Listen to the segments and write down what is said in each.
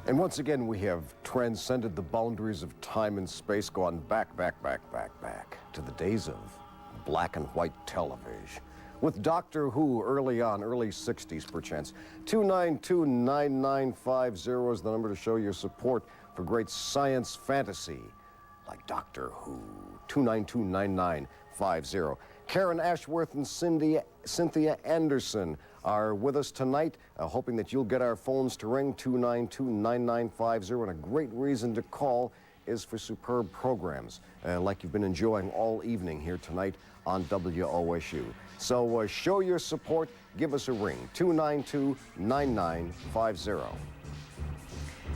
And once again, we have transcended the boundaries of time and space, gone back to the days of black and white television. With Doctor Who early 60s perchance. 292-9950 is the number to show your support for great science fantasy like Doctor Who. 292-9950. Karen Ashworth and Cynthia Anderson are with us tonight, hoping that you'll get our phones to ring 292-9950, and a great reason to call is for superb programs like you've been enjoying all evening here tonight on WOSU. So show your support, give us a ring, 292-9950.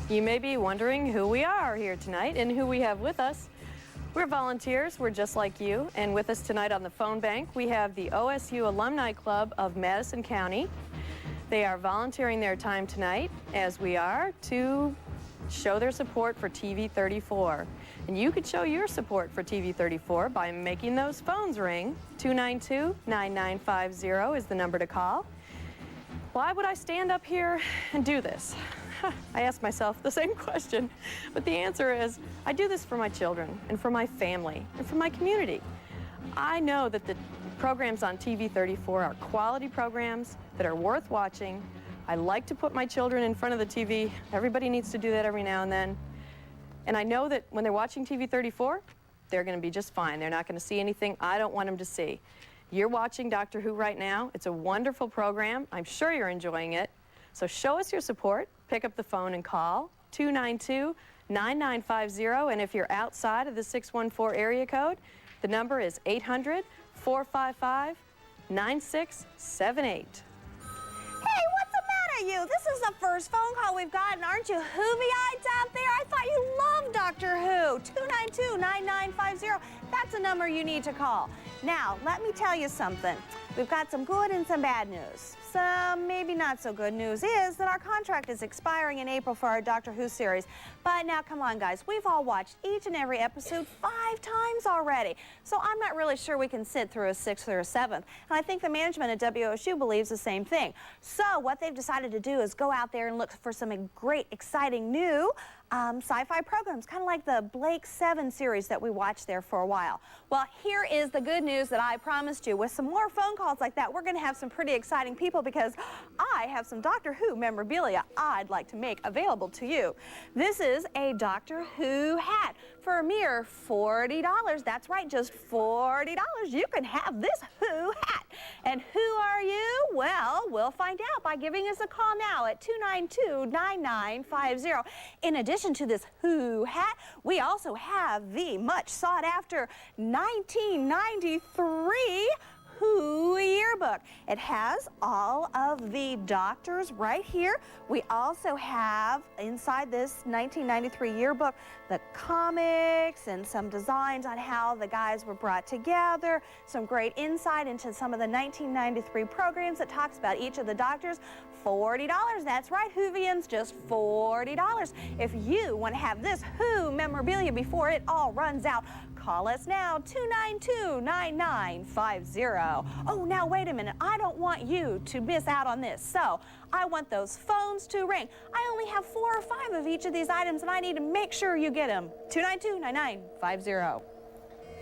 You may be wondering who we are here tonight and who we have with us. We're volunteers, we're just like you, and with us tonight on the phone bank we have the OSU Alumni Club of Madison County. They are volunteering their time tonight, as we are, to show their support for TV 34. And you could show your support for TV 34 by making those phones ring. 292-9950 is the number to call. Why would I stand up here and do this? I ask myself the same question, but the answer is I do this for my children and for my family and for my community. I know that the programs on TV 34 are quality programs that are worth watching. I like to put my children in front of the TV. Everybody needs to do that every now and then. And I know that when they're watching TV 34, they're going to be just fine. They're not going to see anything I don't want them to see. You're watching Doctor Who right now. It's a wonderful program. I'm sure you're enjoying it. So show us your support. Pick up the phone and call 292-9950, and if you're outside of the 614 area code, the number is 800-455-9678. Hey, what's the matter, you? This is the first phone call we've gotten. Aren't you Whoviites out there? I thought you loved Doctor Who. 292-9950. That's a number you need to call. Now, let me tell you something. We've got some good and some bad news. Some maybe not so good news is that our contract is expiring in April for our Doctor Who series. But now, come on, guys. We've all watched each and every episode 5 times already. So I'm not really sure we can sit through a 6th or a 7th. And I think the management at WOSU believes the same thing. So what they've decided to do is go out there and look for some great, exciting new sci-fi programs, kind of like the Blake 7 series that we watched there for a while. Well, here is the good news that I promised you. With some more phone calls like that, we're going to have some pretty exciting people because I have some Doctor Who memorabilia I'd like to make available to you. This is a Doctor Who hat for a mere $40. That's right, just $40. You can have this Who hat. And who are you? Well, we'll find out by giving us a call now at 292-9950. In addition to this Who hat, we also have the much sought after 1993 Who yearbook. It has all of the doctors right here. We also have inside this 1993 yearbook the comics and some designs on how the guys were brought together, some great insight into some of the 1993 programs that talks about each of the doctors. $40. That's right, Whovians, just $40. If you want to have this Who memorabilia before it all runs out, call us now, 292-9950. Oh, now wait a minute. I don't want you to miss out on this. So I want those phones to ring. I only have 4 or 5 of each of these items, and I need to make sure you get them. 292-9950.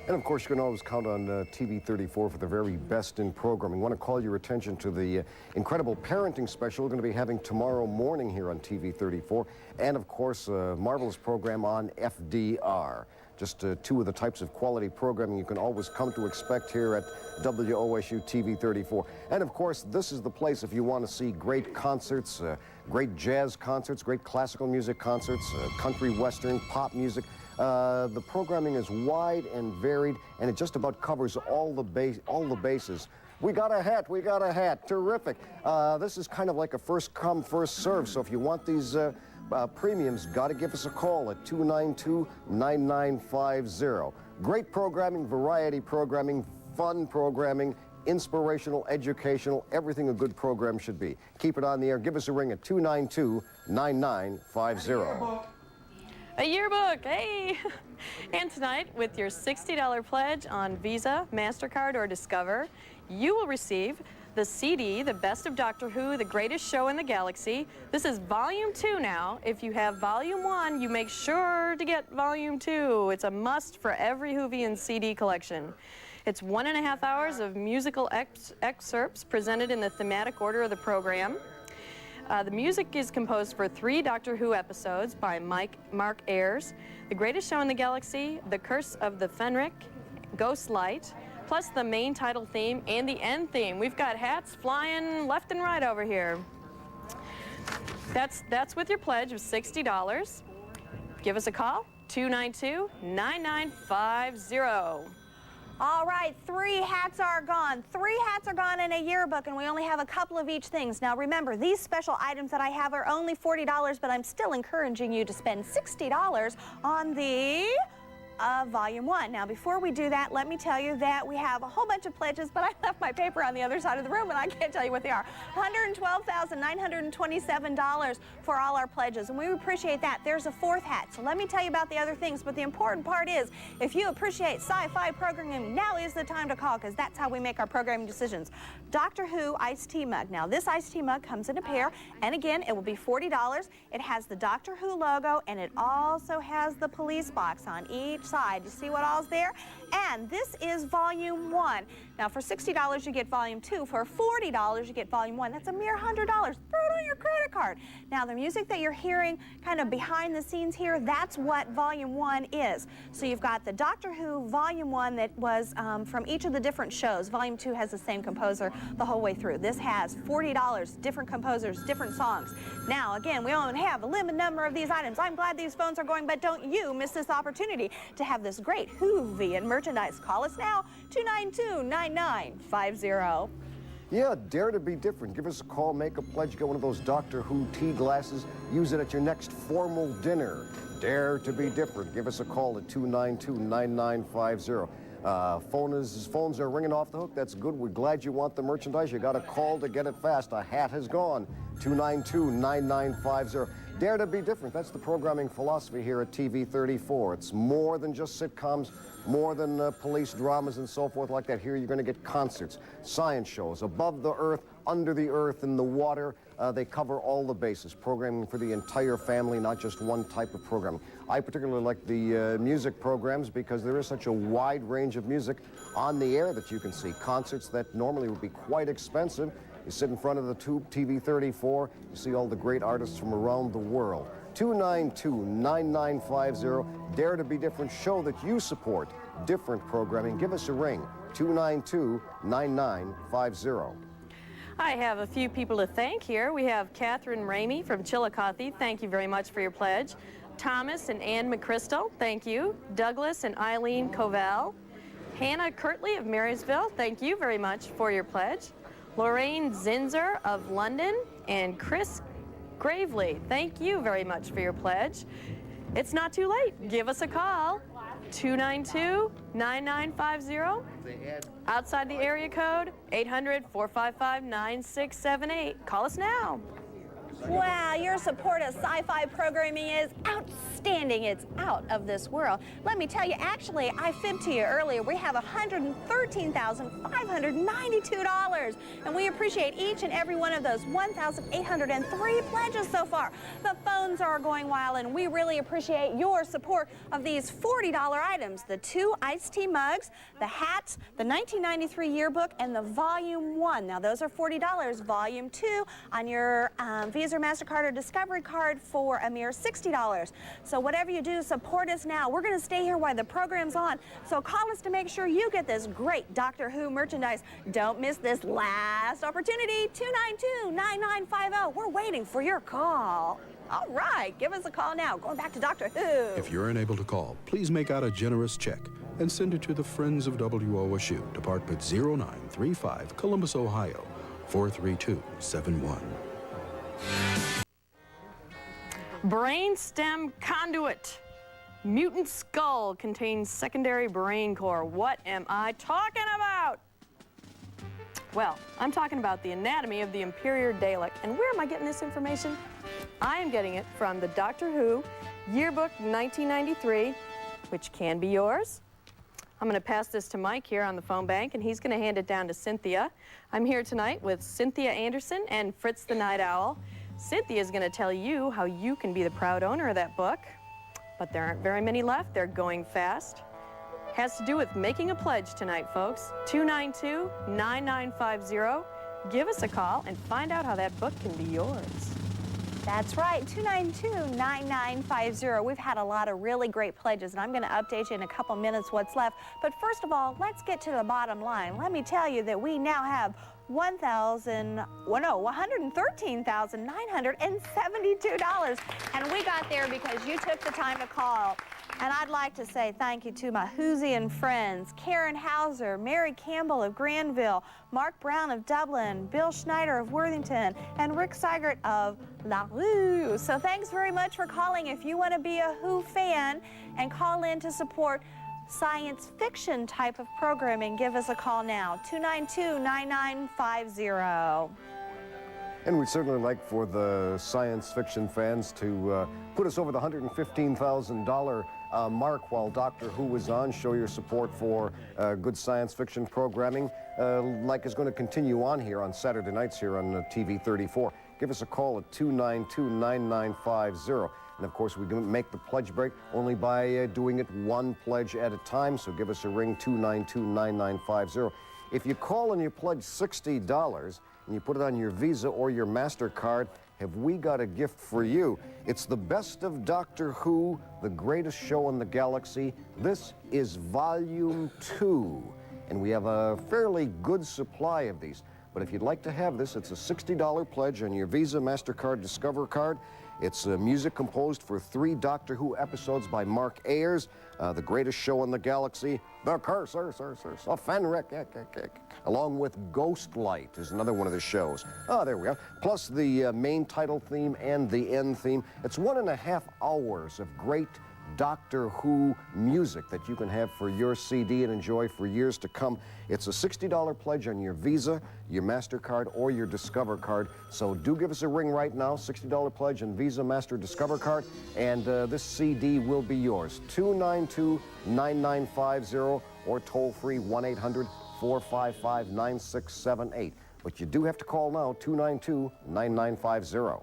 And of course, you can always count on TV 34 for the very best in programming. I want to call your attention to the incredible parenting special we're going to be having tomorrow morning here on TV 34. And of course, a marvelous program on FDR. Just 2 of the types of quality programming you can always come to expect here at WOSU TV 34. And of course, this is the place if you want to see great concerts, great jazz concerts, great classical music concerts, country, western, pop music. The programming is wide and varied, and it just about covers all the bases. We got a hat, we got a hat, terrific. This is kind of like a first come, first serve, so if you want these premiums, got to give us a call at 292-9950. Great programming, variety programming, fun programming, inspirational, educational, everything a good program should be. Keep it on the air. Give us a ring at 292-9950. A yearbook, hey! And tonight, with your $60 pledge on Visa, MasterCard, or Discover, you will receive the CD, The Best of Doctor Who, The Greatest Show in the Galaxy. This is Volume 2 now. If you have Volume 1, you make sure to get Volume 2. It's a must for every Whovian CD collection. It's 1.5 hours of musical excerpts presented in the thematic order of the program. The music is composed for 3 Doctor Who episodes by Mark Ayres, The Greatest Show in the Galaxy, The Curse of the Fenric, Ghost Light, plus the main title theme and the end theme. We've got hats flying left and right over here. That's with your pledge of $60. Give us a call, 292-9950. All right, 3 hats are gone. 3 hats are gone in a yearbook, and we only have a couple of each things. Now remember, these special items that I have are only $40, but I'm still encouraging you to spend $60 on the Volume 1. Now, before we do that, let me tell you that we have a whole bunch of pledges, but I left my paper on the other side of the room, and I can't tell you what they are. $112,927 for all our pledges, and we appreciate that. There's a 4th hat, so let me tell you about the other things, but the important part is, if you appreciate sci-fi programming, now is the time to call, because that's how we make our programming decisions. Doctor Who iced tea mug. Now, this iced tea mug comes in a pair, and again, it will be $40. It has the Doctor Who logo, and it also has the police box on each side. You see what all's there? And this is Volume 1. Now, for $60, you get Volume 2. For $40, you get Volume 1. That's a mere $100. Throw it on your credit card. Now, the music that you're hearing kind of behind the scenes here, that's what Volume 1 is. So you've got the Doctor Who Volume 1 that was from each of the different shows. Volume 2 has the same composer the whole way through. This has $40, different composers, different songs. Now, again, we only have a limited number of these items. I'm glad these phones are going, but don't you miss this opportunity to have this great Whovian merchandise. Call us now, 292-9950. Yeah, dare to be different. Give us a call, make a pledge, get one of those Doctor Who tea glasses, use it at your next formal dinner. Dare to be different. Give us a call at 292-9950. Phones are ringing off the hook. That's good. We're glad you want the merchandise. You got a call to get it fast. A hat has gone. 292-9950. Dare to be different. That's the programming philosophy here at TV 34. It's more than just sitcoms, more than police dramas and so forth like that. Here you're going to get concerts, science shows, above the earth, under the earth, in the water. They cover all the bases. Programming for the entire family, not just one type of programming. I particularly like the music programs because there is such a wide range of music on the air that you can see. Concerts that normally would be quite expensive. You sit in front of the tube, TV 34, you see all the great artists from around the world. 292-9950. Dare to be different. Show that you support different programming. Give us a ring. 292-9950. I have a few people to thank here. We have Catherine Ramey from Chillicothe. Thank you very much for your pledge. Thomas and Ann McChrystal, thank you. Douglas and Eileen Covell. Hannah Kirtley of Marysville, thank you very much for your pledge. Lorraine Zinzer of London and Chris Gravely, thank you very much for your pledge. It's not too late. Give us a call, 292-9950. Outside the area code, 800-455-9678. Call us now. Wow, your support of sci-fi programming is outstanding. It's out of this world. Let me tell you, actually, I fibbed to you earlier. We have $113,592, and we appreciate each and every one of those 1,803 pledges so far. The phones are going wild, and we really appreciate your support of these $40 items. The 2 iced tea mugs, the hats, the 1993 yearbook, and the Volume 1. Now, those are $40. Volume 2 on your Visa, MasterCard, or Discovery card for a mere $60. So whatever you do, support us now. We're going to stay here while the program's on. So call us to make sure you get this great Doctor Who merchandise. Don't miss this last opportunity. 292-9950. We're waiting for your call. All right, give us a call now. Going back to Doctor Who. If you're unable to call, please make out a generous check and send it to the Friends of WOSU, Department 0935, Columbus, Ohio, 43271. Brainstem conduit. Mutant skull contains secondary brain core. What am I talking about? Well, I'm talking about the anatomy of the inferior Dalek. And where am I getting this information? I am getting it from the Doctor Who Yearbook 1993, which can be yours. I'm going to pass this to Mike here on the phone bank, and he's going to hand it down to Cynthia. I'm here tonight with Cynthia Anderson and Fritz the Night Owl. Cynthia is going to tell you how you can be the proud owner of that book, but there aren't very many left. They're going fast. Has to do with making a pledge tonight, folks. 292-9950. Give us a call and find out how that book can be yours. That's right, 292-9950. We've had a lot of really great pledges, and I'm going to update you in a couple minutes what's left. But first of all, let's get to the bottom line. Let me tell you that we now have $113,972. And we got there because you took the time to call. And I'd like to say thank you to my Hoosian friends, Karen Hauser, Mary Campbell of Granville, Mark Brown of Dublin, Bill Schneider of Worthington, and Rick Seigert of La Rue. So thanks very much for calling. If you want to be a Who fan and call in to support science fiction type of programming, give us a call now, 292-9950. And we'd certainly like for the science fiction fans to put us over the $115,000 mark while Doctor Who was on. Show your support for good science fiction programming, like is going to continue on here on Saturday nights here on TV 34. Give us a call at 292-9950. And of course, we can make the pledge break only by doing it one pledge at a time. So give us a ring, 292-9950. If you call and you pledge $60 and you put it on your Visa or your MasterCard, have we got a gift for you? It's the best of Doctor Who, the greatest show in the galaxy. This is Volume 2, and we have a fairly good supply of these. But if you'd like to have this, it's a $60 pledge on your Visa, MasterCard, Discover card. It's music composed for 3 Doctor Who episodes by Mark Ayers, the greatest show in the galaxy, The Curse of Fenric, along with Ghostlight is another one of the shows. Oh, there we are. Plus the main title theme and the end theme. It's 1.5 hours of great Doctor Who music that you can have for your CD and enjoy for years to come. It's a $60 pledge on your Visa, your MasterCard, or your Discover card. So do give us a ring right now, $60 pledge on Visa, Master, Discover card, and this CD will be yours. 292-9950 or toll free 1-800-455-9678. But you do have to call now, 292-9950.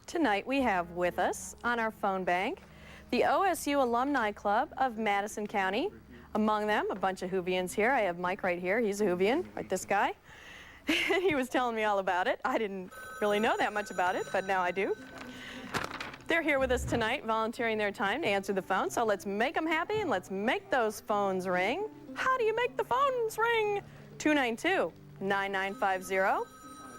Tonight we have with us on our phone bank the OSU Alumni Club of Madison County. Among them, a bunch of Whovians here. I have Mike right here. He's a Whovian, right, this guy. He was telling me all about it. I didn't really know that much about it, but now I do. They're here with us tonight, volunteering their time to answer the phone. So let's make them happy and let's make those phones ring. How do you make the phones ring? 292-9950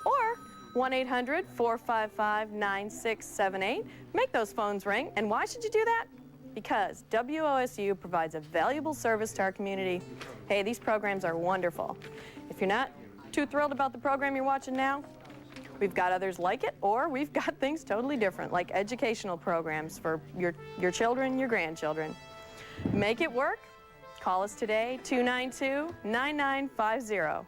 or 1-800-455-9678. Make those phones ring. And why should you do that? Because WOSU provides a valuable service to our community. Hey, these programs are wonderful. If you're not too thrilled about the program you're watching now, we've got others like it, or we've got things totally different, like educational programs for your children, your grandchildren. Make it work. Call us today, 292-9950.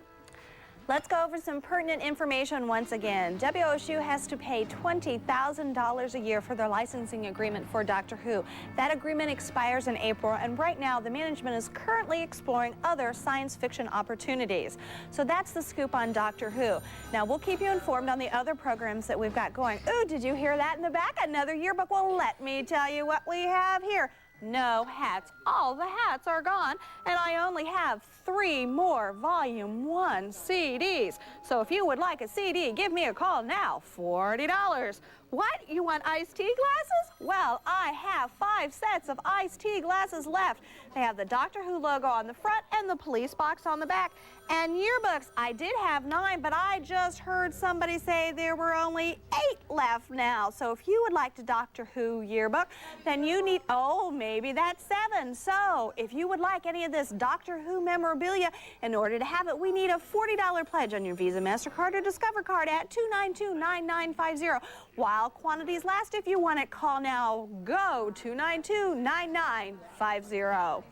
Let's go over some pertinent information once again. WOSU has to pay $20,000 a year for their licensing agreement for Doctor Who. That agreement expires in April, and right now the management is currently exploring other science fiction opportunities. So that's the scoop on Doctor Who. Now, we'll keep you informed on the other programs that we've got going. Ooh, did you hear that in the back? Another yearbook. Well, let me tell you what we have here. No hats. All the hats are gone, and I only have 3 more Volume 1 CDs. So if you would like a CD, give me a call now. $40. What? You want iced tea glasses? Well, I have 5 sets of iced tea glasses left. They have the Doctor Who logo on the front and the police box on the back. And yearbooks, I did have 9, but I just heard somebody say there were only 8 left now. So if you would like the Doctor Who yearbook, then you need, oh, maybe that's 7. So if you would like any of this Doctor Who memorabilia, in order to have it, we need a $40 pledge on your Visa, MasterCard, or Discover card at 292-9950. While quantities last, if you want it, call now. Go 292-9950.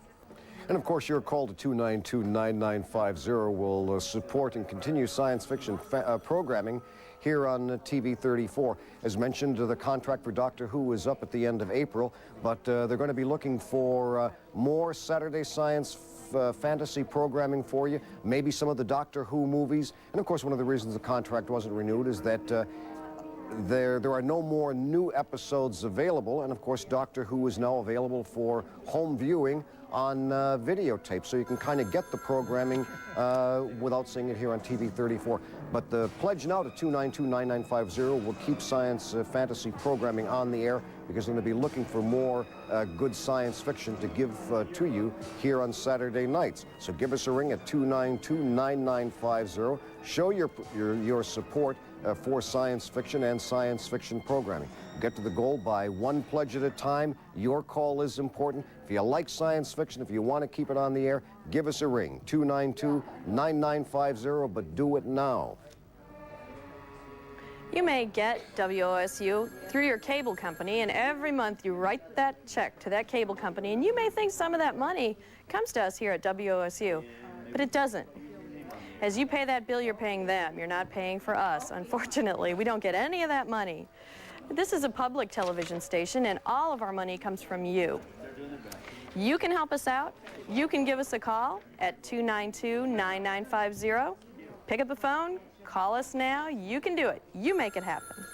And of course, your call to 292-9950 will support and continue science fiction programming here on TV 34. As mentioned, the contract for Doctor Who is up at the end of April, but they're going to be looking for more Saturday science fantasy programming for you, maybe some of the Doctor Who movies. And of course, one of the reasons the contract wasn't renewed is that there are no more new episodes available, and of course Doctor Who is now available for home viewing on videotape, so you can kind of get the programming without seeing it here on TV 34. But the pledge now to 292-9950 will keep science fantasy programming on the air, because we're going to be looking for more good science fiction to give to you here on Saturday nights. So give us a ring at 292-9950. Show your support for science fiction and science fiction programming. Get to the goal by one pledge at a time. Your call is important. If you like science fiction, if you want to keep it on the air, give us a ring, 292-9950, but do it now. You may get WOSU through your cable company, and every month you write that check to that cable company, and you may think some of that money comes to us here at WOSU, but it doesn't. As you pay that bill, you're paying them. You're not paying for us. Unfortunately, we don't get any of that money. This is a public television station, and all of our money comes from you. You can help us out. You can give us a call at 292-9950. Pick up the phone, call us now. You can do it. You make it happen.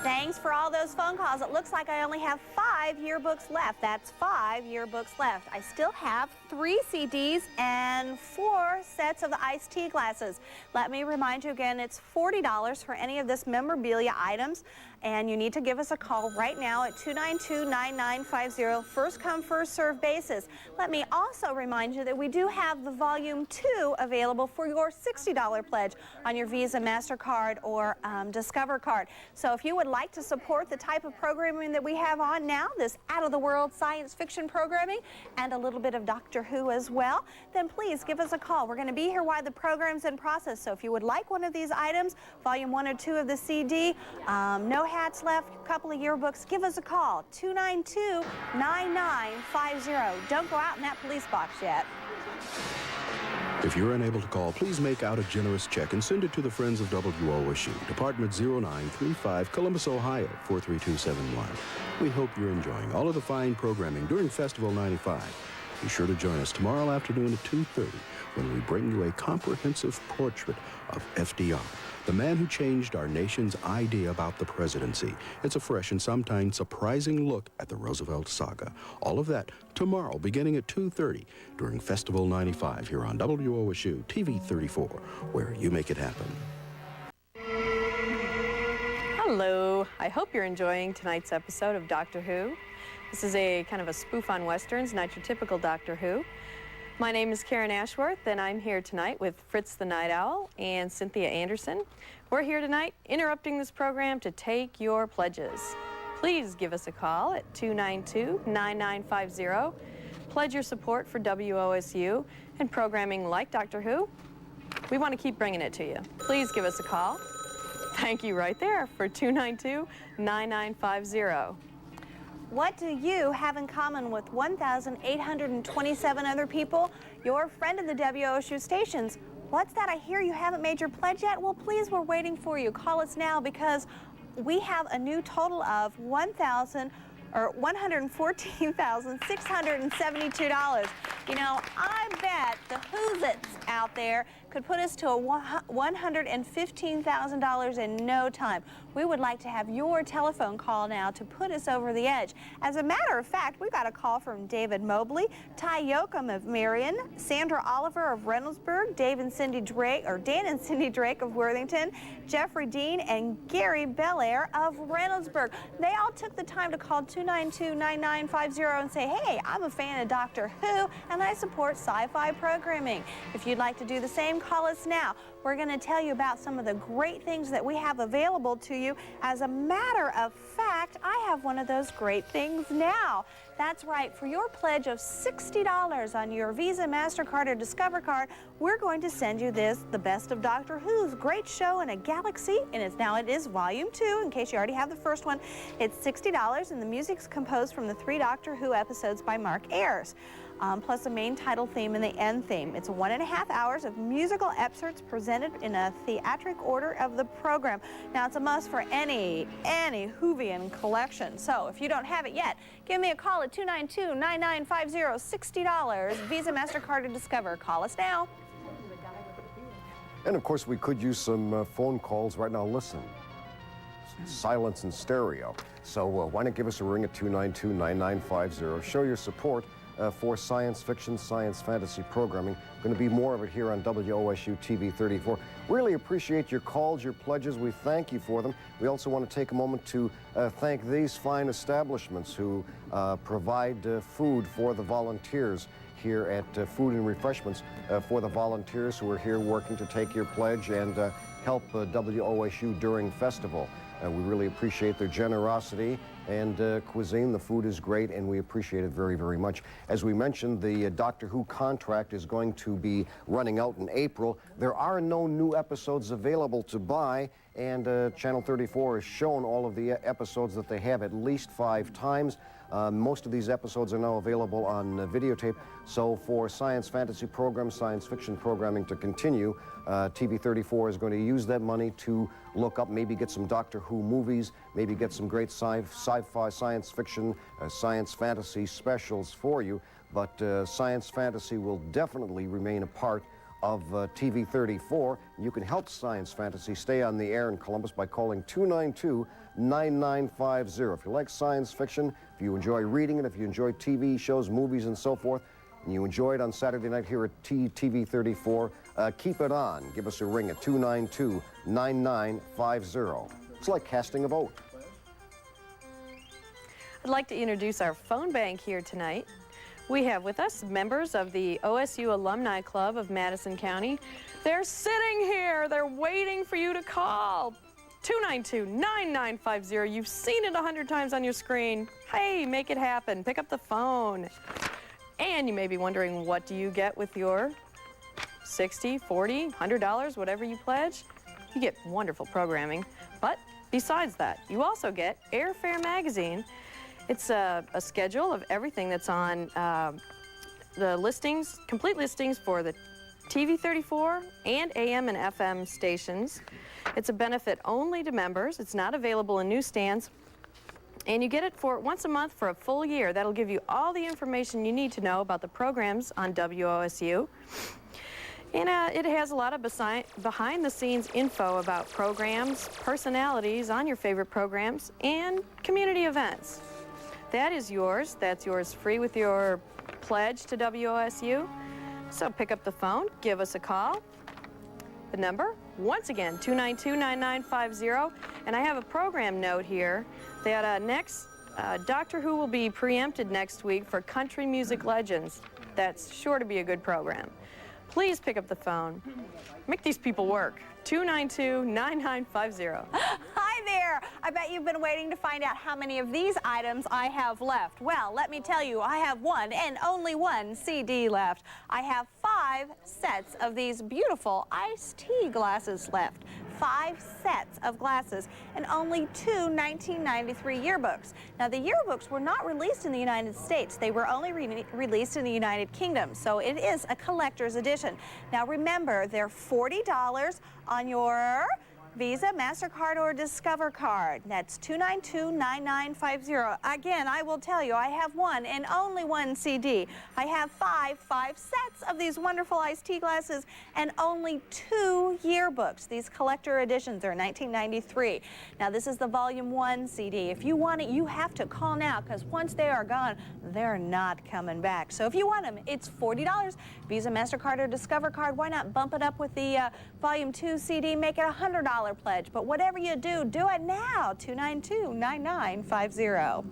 Thanks for all those phone calls. It looks like I only have 5 yearbooks left. That's 5 yearbooks left. I still have 3 CDs and 4 sets of the iced tea glasses. Let me remind you again, it's $40 for any of this memorabilia items, and you need to give us a call right now at 292-9950, first come, first serve basis. Let me also remind you that we do have the Volume 2 available for your $60 pledge on your Visa, MasterCard, or Discover card. So if you would like to support the type of programming that we have on now, this out-of-the-world science fiction programming, and a little bit of Doctor Who as well, then please give us a call. We're going to be here while the program's in process, so if you would like one of these items, Volume 1 or 2 of the CD, no hats left, a couple of yearbooks, give us a call, 292-9950. Don't go out in that police box yet. If you're unable to call, please make out a generous check and send it to the Friends of WOSU, Department 0935, Columbus, Ohio, 43271. We hope you're enjoying all of the fine programming during Festival 95. Be sure to join us tomorrow afternoon at 2:30 when we bring you a comprehensive portrait of FDR, the man who changed our nation's idea about the presidency. It's a fresh and sometimes surprising look at the Roosevelt saga. All of that tomorrow, beginning at 2:30 during Festival 95 here on WOSU TV 34, where you make it happen. Hello. I hope you're enjoying tonight's episode of Doctor Who. This is a kind of a spoof on Westerns, not your typical Doctor Who. My name is Karen Ashworth, and I'm here tonight with Fritz the Night Owl and Cynthia Anderson. We're here tonight interrupting this program to take your pledges. Please give us a call at 292-9950. Pledge your support for WOSU and programming like Doctor Who. We want to keep bringing it to you. Please give us a call. Thank you right there for 292-9950. What do you have in common with 1,827 other people? You're a friend of the WOSU stations. What's that? I hear you haven't made your pledge yet? Well, please, we're waiting for you. Call us now, because we have a new total of $114,672. You know, I bet the Who's-its out there could put us to $115,000 in no time. We would like to have your telephone call now to put us over the edge. As a matter of fact, we got a call from David Mobley, Ty Yoakum of Marion, Sandra Oliver of Reynoldsburg, Dan and Cindy Drake of Worthington, Jeffrey Dean, and Gary Belair of Reynoldsburg. They all took the time to call 292-9950 and say, hey, I'm a fan of Doctor Who, and I support sci-fi programming. If you'd like to do the same, call us now. We're going to tell you about some of the great things that we have available to you. As a matter of fact, I have one of those great things now. That's right. For your pledge of $60 on your Visa, MasterCard, or Discover card, we're going to send you this, The Best of Doctor Who's Great Show in a Galaxy, and it is Volume 2, in case you already have the first one. It's $60, and the music's composed from the 3 Doctor Who episodes by Mark Ayers. plus a main title theme and the end theme. It's 1.5 hours of musical excerpts presented in a theatric order of the program. Now, it's a must for any Whovian collection. So if you don't have it yet, give me a call at 292-9950, $60, Visa, MasterCard, or Discover. Call us now. And of course, we could use some phone calls right now. Listen, silence and stereo. So why not give us a ring at 292-9950. Show your support for science fiction, science fantasy programming. Going to be more of it here on WOSU TV 34. Really appreciate your calls, your pledges. We thank you for them. We also want to take a moment to thank these fine establishments who provide food for the volunteers here at Food and Refreshments for the volunteers who are here working to take your pledge and help WOSU during festival. We really appreciate their generosity and cuisine. The food is great, and we appreciate it very, very much. As we mentioned, the Doctor Who contract is going to be running out in April. There are no new episodes available to buy, and Channel 34 has shown all of the episodes that they have at least 5 times. Most of these episodes are now available on videotape. So for science fantasy programs, science fiction programming to continue, TV 34 is going to use that money to look up, maybe get some Doctor Who movies, maybe get some great sci-fi, science fiction, science fantasy specials for you. But science fantasy will definitely remain a part of TV 34. You can help science fantasy stay on the air in Columbus by calling 292-9950. If you like science fiction, if you enjoy reading it, if you enjoy TV shows, movies, and so forth, and you enjoy it on Saturday night here at TV 34, keep it on. Give us a ring at 292-9950. It's like casting a vote. I'd like to introduce our phone bank here tonight. We have with us members of the OSU Alumni Club of Madison County. They're sitting here. They're waiting for you to call. 292-9950. You've seen it 100 times on your screen. Hey, make it happen. Pick up the phone. And you may be wondering, what do you get with your $60, $40, $100, whatever you pledge? You get wonderful programming. But besides that, you also get Airfare Magazine. It's a schedule of everything that's on the listings, complete listings for the TV 34 and AM and FM stations. It's a benefit only to members. It's not available in newsstands. And you get it for once a month for a full year. That'll give you all the information you need to know about the programs on WOSU. And it has a lot of behind-the-scenes info about programs, personalities on your favorite programs, and community events. That is yours. That's yours free with your pledge to WOSU. So pick up the phone, give us a call. The number, once again, 292-9950. And I have a program note here that next, Doctor Who will be preempted next week for Country Music Legends. That's sure to be a good program. Please pick up the phone. Make these people work. 292-9950. Hi there. I bet you've been waiting to find out how many of these items I have left. Well, let me tell you, I have one and only one CD left. I have 5 sets of these beautiful iced tea glasses left. 5 sets of glasses and only 2 1993 yearbooks. Now, the yearbooks were not released in the United States. They were only released in the United Kingdom, so it is a collector's edition. Now, remember, they're $40 on your Visa, MasterCard, or Discover card. That's 292-9950. Again, I will tell you, I have one and only one CD. I have 5 sets of these wonderful iced tea glasses and only 2 yearbooks. These collector editions are 1993. Now, this is the Volume 1 CD. If you want it, you have to call now, because once they are gone, they're not coming back. So if you want them, it's $40. Visa, MasterCard, or Discover card. Why not bump it up with the Volume 2 CD, make it a $100 pledge. But whatever you do, do it now. 292-9950.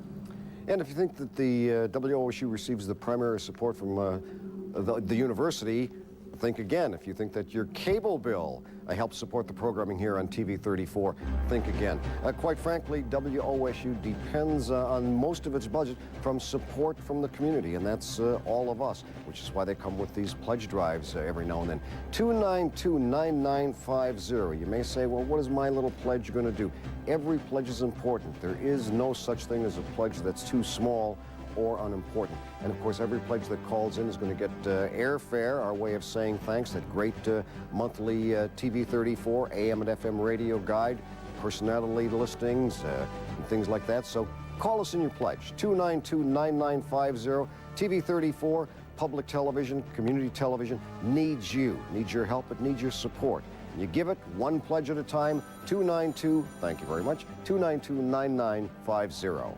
And if you think that the WOSU receives the primary support from the university, think again. If you think that your cable bill helps support the programming here on TV 34, think again. Quite frankly, WOSU depends on most of its budget from support from the community, and that's all of us, which is why they come with these pledge drives every now and then. 292-9950. You may say, well, what is my little pledge going to do? Every pledge is important. There is no such thing as a pledge that's too small or unimportant. And of course, every pledge that calls in is going to get airfare, our way of saying thanks, that great monthly TV 34, AM and FM radio guide, personality listings, and things like that. So call us in your pledge, 292-9950, TV 34, public television, community television needs you, needs your help, it needs your support. You give it one pledge at a time, 292, thank you very much, 292-9950.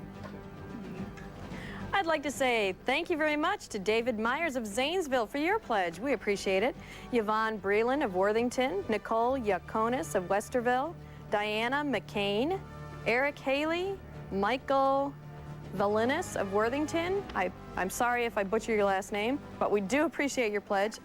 I'd like to say thank you very much to David Myers of Zanesville for your pledge. We appreciate it. Yvonne Breland of Worthington, Nicole Yakonis of Westerville, Diana McCain, Eric Haley, Michael Valinis of Worthington. I'm sorry if I butcher your last name, but we do appreciate your pledge.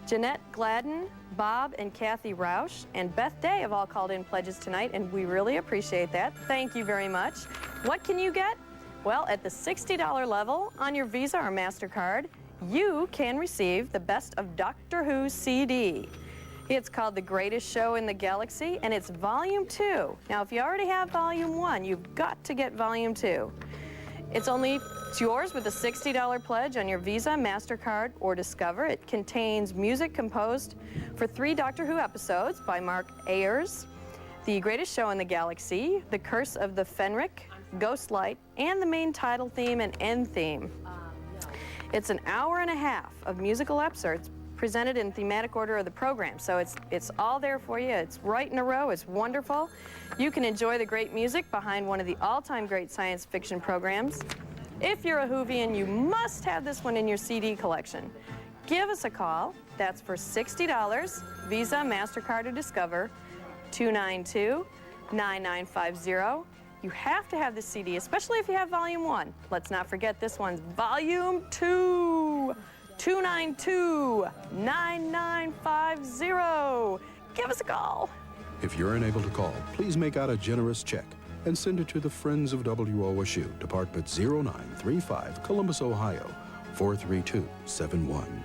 Jeanette Gladden, Bob and Kathy Roush, and Beth Day have all called in pledges tonight, and we really appreciate that. Thank you very much. What can you get? Well, at the $60 level on your Visa or MasterCard, you can receive the Best of Doctor Who CD. It's called The Greatest Show in the Galaxy, and it's Volume 2. Now, if you already have Volume 1, you've got to get Volume 2. It's yours with a $60 pledge on your Visa, MasterCard, or Discover. It contains music composed for 3 Doctor Who episodes by Mark Ayers, The Greatest Show in the Galaxy, The Curse of the Fenric, Ghostlight, and the main title theme and end theme. It's an hour and a half of musical excerpts presented in thematic order of the program. So it's all there for you. It's right in a row. It's wonderful. You can enjoy the great music behind one of the all-time great science fiction programs. If you're a Whovian, you must have this one in your CD collection. Give us a call. That's for $60, Visa, MasterCard, or Discover, 292-9950. You have to have the CD, especially if you have Volume 1. Let's not forget this one's Volume 2. 292-9950. Give us a call. If you're unable to call, please make out a generous check and send it to the Friends of WOSU, Department 0935, Columbus, Ohio, 43271.